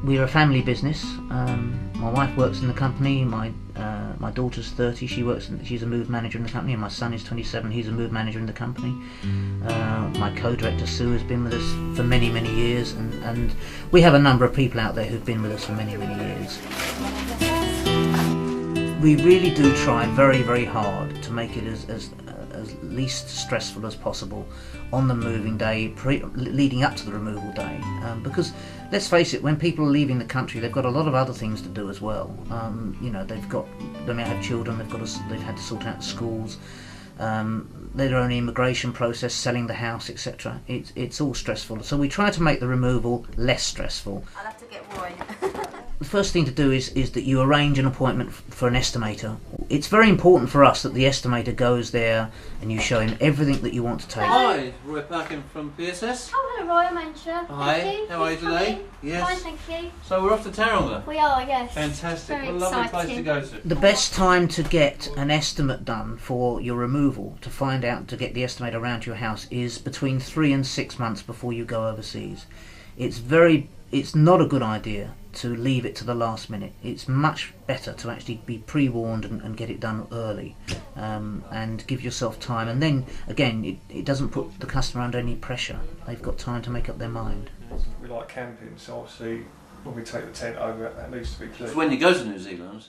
We're a family business. My wife works in the company. My daughter's 30. She's a move manager in the company, and my son is 27. He's a move manager in the company. My co-director Sue has been with us for many years, and we have a number of people out there who've been with us for many years. We really do try very hard to make it as least stressful as possible on the moving day, leading up to the removal day, because let's face it, when people are leaving the country, they've got a lot of other things to do as well. You know, they may have children, they've had to sort out schools, their own immigration process, selling the house, etc. It's all stressful, so we try to make the removal less stressful. I'll have to get Roy. The first thing to do is that you arrange an appointment for an estimator. It's very important for us that the estimator goes there and you show him everything that you want to take. Hi, Roy Parkin from PSS. Oh, hello Roy, I'm Ansha. Hi, Thank you. how are you today? Yes. Fine, thank you. So we're off to Taronga. We are, yes. Fantastic. Very What a lovely exciting. place to go to. The best time to get an estimate done for your removal, to find out, to get the estimator around to your house, is between 3 and 6 months before you go overseas. It's not a good idea to leave it to the last minute. It's much better to actually be pre-warned and get it done early, and give yourself time, and then again it doesn't put the customer under any pressure. They've got time to make up their mind. We like camping, so obviously when we take the tent over, that needs to be clean. So when you go to New Zealand,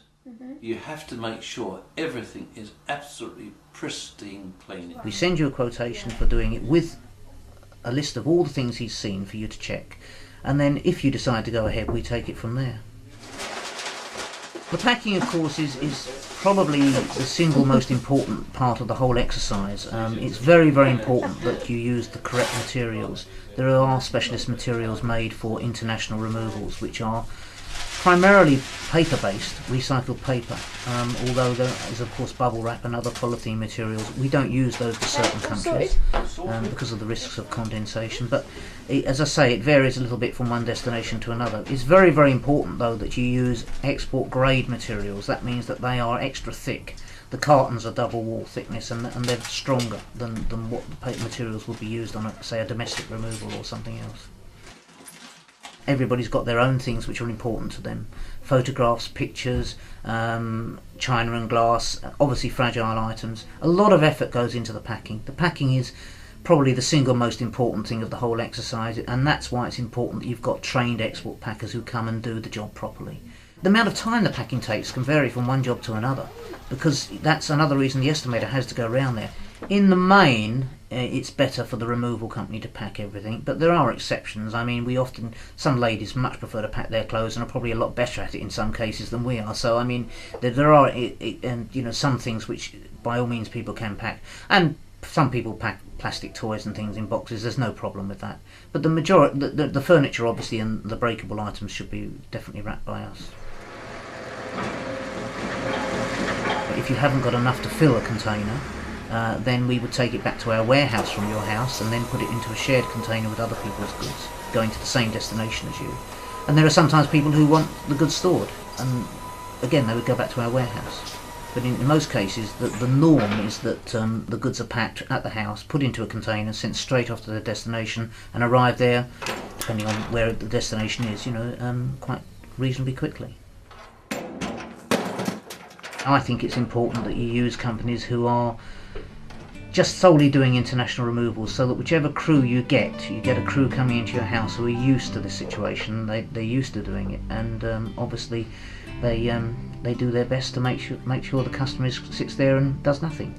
you have to make sure everything is absolutely pristine clean. We send you a quotation for doing it with a list of all the things he's seen for you to check, and then if you decide to go ahead, we take it from there. The packing, of course, is probably the single most important part of the whole exercise. It's very important that you use the correct materials. There are specialist materials made for international removals, which are primarily paper-based, recycled paper, although there is of course bubble wrap and other polythene materials. We don't use those for certain countries because of the risks of condensation, but as I say, it varies a little bit from one destination to another. It's very important though that you use export grade materials. That means that they are extra thick. The cartons are double wall thickness, and they're stronger than what the paper materials would be used on, say, a domestic removal or something else. Everybody's got their own things which are important to them. Photographs, pictures, china and glass, obviously fragile items. A lot of effort goes into the packing. The packing is probably the single most important thing of the whole exercise, and that's why it's important that you've got trained export packers who come and do the job properly. The amount of time the packing takes can vary from one job to another, because that's another reason the estimator has to go around there. In the main, it's better for the removal company to pack everything, but there are exceptions. I mean, some ladies much prefer to pack their clothes and are probably a lot better at it in some cases than we are. So I mean, there are some things which by all means people can pack, and some people pack plastic toys and things in boxes. There's no problem with that. But the majority, the furniture obviously and the breakable items should be definitely wrapped by us. But if you haven't got enough to fill a container, then we would take it back to our warehouse from your house and then put it into a shared container with other people's goods going to the same destination as you. And there are sometimes people who want the goods stored, and again they would go back to our warehouse. But in most cases the norm is that the goods are packed at the house, put into a container, sent straight off to their destination, and arrive there, depending on where the destination is, quite reasonably quickly. I think it's important that you use companies who are just solely doing international removals, so that whichever crew you get a crew coming into your house who are used to this situation. They're used to doing it, and obviously they do their best to make sure the customer sits there and does nothing.